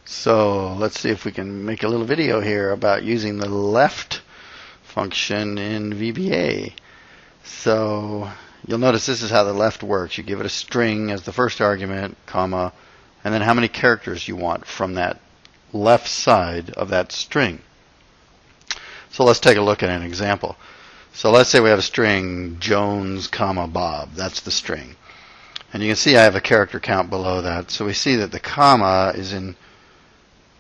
So let's see if we can make a little video here about using the left function in VBA. So you'll notice this is how the left works. You give it a string as the first argument, comma, and then how many characters you want from that left side of that string. So let's take a look at an example. So let's say we have a string Jones, comma, Bob. That's the string. And you can see I have a character count below that. So we see that the comma is in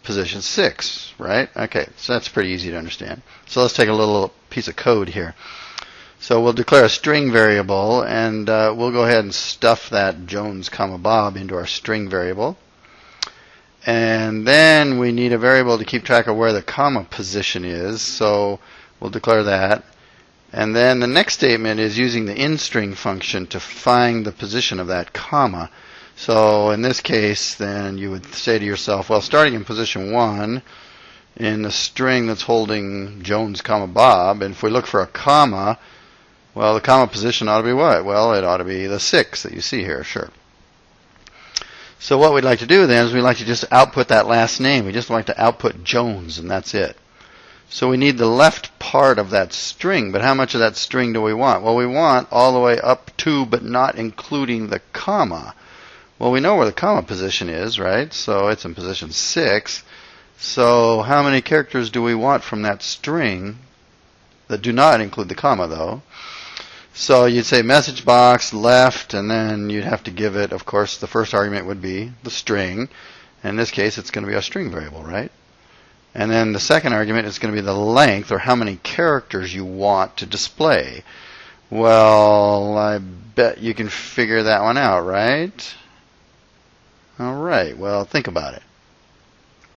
position 6, right? Okay, so that's pretty easy to understand. So let's take a little piece of code here. So we'll declare a string variable, and we'll go ahead and stuff that Jones, comma, Bob into our string variable. And then we need a variable to keep track of where the comma position is, so we'll declare that. And then the next statement is using the Instr function to find the position of that comma. So in this case, then you would say to yourself, well, starting in position 1 in the string that's holding Jones, comma, Bob, and if we look for a comma, well, the comma position ought to be what? Well, it ought to be the 6 that you see here, sure. So what we'd like to do then is we'd like to just output that last name. We just like to output Jones, and that's it. So we need the left part of that string, but how much of that string do we want? Well, we want all the way up to, but not including the comma. Well, we know where the comma position is, right? So it's in position 6. So how many characters do we want from that string that do not include the comma, though? So you'd say message box left, and then you'd have to give it, of course, the first argument would be the string. In this case, it's going to be a string variable, right? And then the second argument is going to be the length, or how many characters you want to display. Well, I bet you can figure that one out, right? All right, well, think about it.